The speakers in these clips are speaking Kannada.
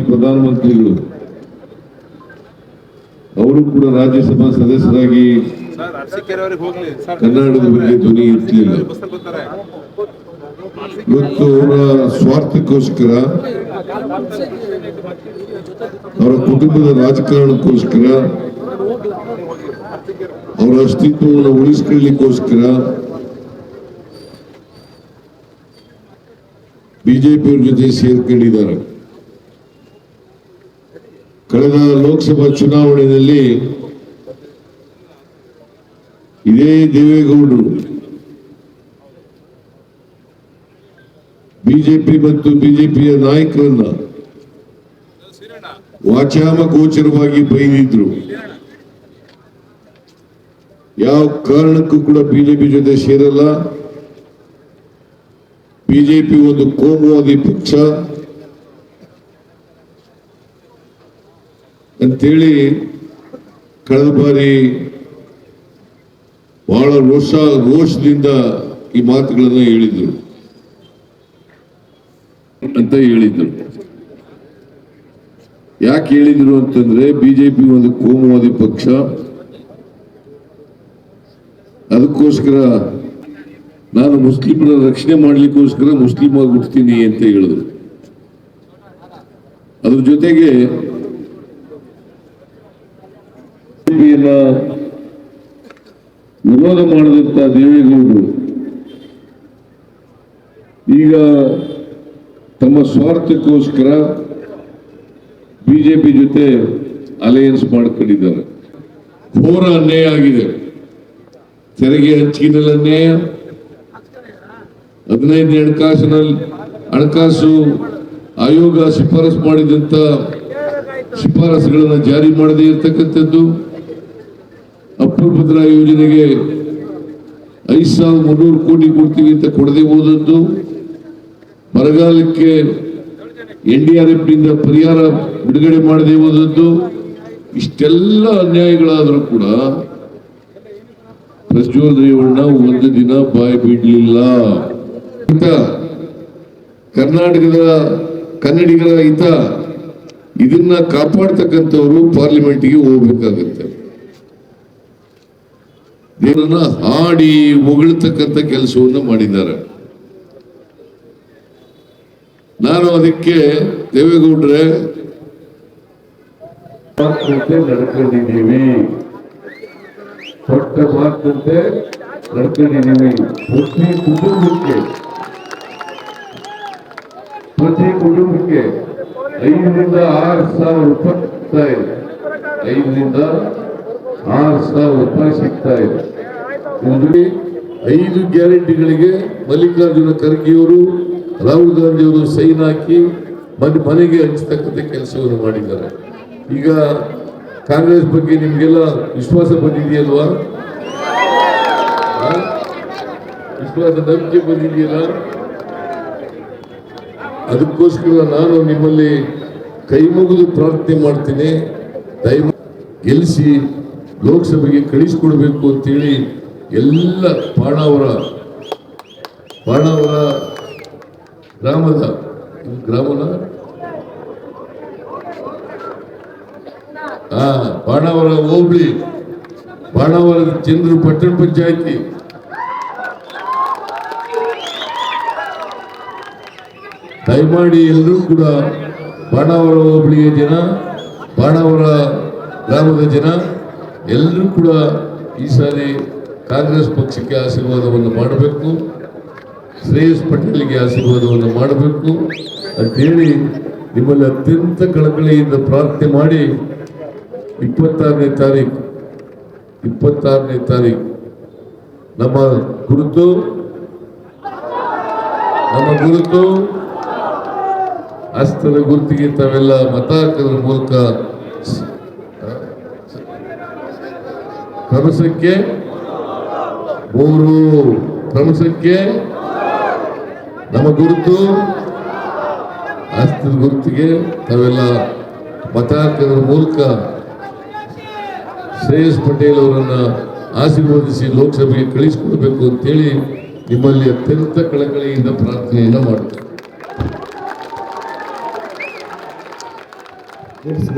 ಪ್ರಧಾನಮಂತ್ರಿಗಳು ಅವರು ಕೂಡ ರಾಜ್ಯಸಭಾ ಸದಸ್ಯರಾಗಿ ಕನ್ನಡದ ಬಗ್ಗೆ ಧ್ವನಿ ಇರ್ತಿಲ್ಲ. ಇವತ್ತು ಅವರ ಸ್ವಾರ್ಥಕ್ಕೋಸ್ಕರ, ಅವರ ಕುಟುಂಬದ ರಾಜಕಾರಣಕ್ಕೋಸ್ಕರ, ಅವರ ಅಸ್ತಿತ್ವವನ್ನು ಉಳಿಸಿಕೊಳ್ಳಲಿಕ್ಕೋಸ್ಕರ ಬಿಜೆಪಿಯವ್ರ ಜೊತೆ ಸೇರ್ಕೊಂಡಿದ್ದಾರೆ. ಕಳೆದ ಲೋಕಸಭಾ ಚುನಾವಣೆಯಲ್ಲಿ ಇದೇ ದೇವೇಗೌಡರು ಬಿಜೆಪಿ ಮತ್ತು ಬಿಜೆಪಿಯ ನಾಯಕರನ್ನ ವಾಚಾಮ ಗೋಚರವಾಗಿ ಬೈದಿದ್ರು. ಯಾವ ಕಾರಣಕ್ಕೂ ಕೂಡ ಬಿಜೆಪಿ ಜೊತೆ ಸೇರಲ್ಲ, ಬಿಜೆಪಿ ಒಂದು ಕೋಮುವಾದಿ ಪಕ್ಷ ಅಂತೇಳಿ ಕಳೆದ ಬಾರಿ ಬಹಳ ರೋಷದಿಂದ ಈ ಮಾತುಗಳನ್ನು ಹೇಳಿದ್ರು. ಯಾಕೆ ಹೇಳಿದ್ರು ಅಂತಂದ್ರೆ, ಬಿಜೆಪಿ ಒಂದು ಕೋಮುವಾದಿ ಪಕ್ಷ, ಅದಕ್ಕೋಸ್ಕರ ನಾನು ಮುಸ್ಲಿಮರ ರಕ್ಷಣೆ ಮಾಡ್ಲಿಕ್ಕೋಸ್ಕರ ಮುಸ್ಲಿಂ ಆಗಿ ಹುಡ್ತೀನಿ ಅಂತ ಹೇಳಿದ್ರು. ಅದ್ರ ಜೊತೆಗೆ ವಿರೋಧ ಮಾಡಿದಂತ ದೇವೇಗೌಡರು ಈಗ ತಮ್ಮ ಸ್ವಾರ್ಥಕ್ಕೋಸ್ಕರ ಬಿಜೆಪಿ ಜೊತೆ ಅಲಯನ್ಸ್ ಮಾಡ್ಕೊಂಡಿದ್ದಾರೆ. ಘೋರ ಅನ್ಯಾಯ ಆಗಿದೆ. ತೆರಿಗೆ ಹಂಚಿಕೆನಲ್ಲಿ ಅನ್ಯಾಯ, 15ನೇ ಹಣಕಾಸು ಆಯೋಗ ಶಿಫಾರಸು ಮಾಡಿದಂತ ಶಿಫಾರಸುಗಳನ್ನು ಜಾರಿ ಮಾಡದೇ ಇರತಕ್ಕಂಥದ್ದು, ಅಪ್ಪರ್ ಭದ್ರಾ ಯೋಜನೆಗೆ 5,300 ಕೋಟಿ ಕೊಡ್ತೀವಿ ಅಂತ ಕೊಡದೆ ಹೋದದ್ದು, ಬರಗಾಲಕ್ಕೆ NDRF ನಿಂದ ಪರಿಹಾರ ಬಿಡುಗಡೆ ಮಾಡದೆ ಹೋದದ್ದು, ಇಷ್ಟೆಲ್ಲ ಅನ್ಯಾಯಗಳಾದರೂ ಕೂಡ ಪ್ರಜ್ವಲ್ ರೇವಣ್ಣ ಒಂದು ದಿನ ಬಾಯಿ ಬಿಡಲಿಲ್ಲ. ಕರ್ನಾಟಕದ ಕನ್ನಡಿಗರ ಹಿತ ಇದನ್ನ ಕಾಪಾಡ್ತಕ್ಕಂಥವ್ರು ಪಾರ್ಲಿಮೆಂಟ್ಗೆ ಹೋಗ್ಬೇಕಾಗತ್ತೆ. ದೇವರನ್ನ ಹಾಡಿ ಹೊಗಳ್ತಕ್ಕಂಥ ಕೆಲಸವನ್ನು ಮಾಡಿದ್ದಾರೆ. ನಾನು ಅದಕ್ಕೆ ದೇವೇಗೌಡ್ರೆ ನಡ್ಕೊಂಡಿದ್ದೀವಿ, ಕೊಟ್ಟ ಮಾತಂತೆ ನಡ್ಕೊಂಡಿದ್ದೀವಿ. ಪ್ರತಿ ಕುಟುಂಬಕ್ಕೆ 5,000 ರಿಂದ 6,000 ರೂಪಾಯಿ ಸಿಗ್ತಾ ಇದೆ. 5,000 ರಿಂದ 6,000 ರೂಪಾಯಿ ಸಿಗ್ತಾ ಇದೆ. 5 ಗ್ಯಾರಂಟಿಗಳಿಗೆ ಮಲ್ಲಿಕಾರ್ಜುನ ಖರ್ಗೆಯವರು, ರಾಹುಲ್ ಗಾಂಧಿ ಅವರು ಸೈನ್ ಹಾಕಿ ಮನೆಗೆ ಹಂಚತಕ್ಕಂಥ ಕೆಲಸವನ್ನು ಮಾಡಿದ್ದಾರೆ. ಈಗ ಕಾಂಗ್ರೆಸ್ ಬಗ್ಗೆ ನಿಮ್ಗೆಲ್ಲ ವಿಶ್ವಾಸ ಬಂದಿದೆಯಲ್ವಾ? ವಿಶ್ವಾಸ, ನಂಬಿಕೆ ಬಂದಿದೆಯಲ್ಲ? ಅದಕ್ಕೋಸ್ಕರ ನಾನು ನಿಮ್ಮಲ್ಲಿ ಕೈ ಮುಗಿದು ಪ್ರಾರ್ಥನೆ ಮಾಡ್ತೀನಿ, ದಯಮಾಡಿ ಗೆಲ್ಲಿಸಿ ಲೋಕಸಭೆಗೆ ಕಳಿಸಿಕೊಡ್ಬೇಕು ಅಂತೇಳಿ ಎಲ್ಲ ಬಾಣಾವರ ಗ್ರಾಮದ ಬಾಣಾವರ ಹೋಬಳಿ, ಬಾಣಾವರದ ಜನರು, ಪಟ್ಟಣ ಪಂಚಾಯತಿ ದಯಮಾಡಿ ಎಲ್ಲರೂ ಕೂಡ ಬಾಣಾವರ ಹೋಬಳಿಯ ಜನ, ಬಾಣಾವರ ಗ್ರಾಮದ ಜನ ಎಲ್ಲರೂ ಕೂಡ ಈ ಸಾರಿ ಕಾಂಗ್ರೆಸ್ ಪಕ್ಷಕ್ಕೆ ಆಶೀರ್ವಾದವನ್ನು ಮಾಡಬೇಕು, ಶ್ರೇಯಸ್ ಪಟೇಲ್ಗೆ ಆಶೀರ್ವಾದವನ್ನು ಮಾಡಬೇಕು ಅಂತೇಳಿ ನಿಮ್ಮಲ್ಲಿ ಅತ್ಯಂತ ಕಳಕಳಿಯಿಂದ ಪ್ರಾರ್ಥನೆ ಮಾಡಿ 26ನೇ ತಾರೀಕು ನಮ್ಮ ಗುರುತು ಹಸ್ತದ ಗುರುತಿಗೆ ತಾವೆಲ್ಲ ಮತ ಹಾಕೋದ್ರ ಮೂಲಕ ಕ್ರಮಸಂಖ್ಯೆ 3 ನಮ್ಮ ಗುರುತು ಹಸ್ತದ ಗುರುತಿಗೆ ತಾವೆಲ್ಲ ಮತ ಹಾಕೋದ್ರ ಮೂಲಕ ಶ್ರೇಯಸ್ ಪಟೇಲ್ ಅವರನ್ನ ಆಶೀರ್ವದಿಸಿ ಲೋಕಸಭೆಗೆ ಕಳಿಸಿಕೊಡ್ಬೇಕು ಅಂತೇಳಿ ನಿಮ್ಮಲ್ಲಿ ಅತ್ಯಂತ ಕಳಕಳಿಯಿಂದ ಪ್ರಾರ್ಥನೆಯನ್ನು ಮಾಡ್ತಾರೆ. ಇಳಿಸು.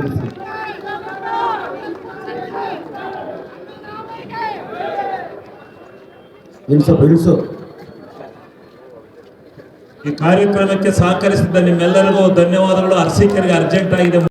ಈ ಕಾರ್ಯಕ್ರಮಕ್ಕೆ ಸಹಕರಿಸಿದ ನಿಮ್ಮೆಲ್ಲರಿಗೂ ಧನ್ಯವಾದಗಳು. ಅರ್ಸಿಕರಿಗೆ ಅರ್ಜೆಂಟ್ ಆಗಿದೆ.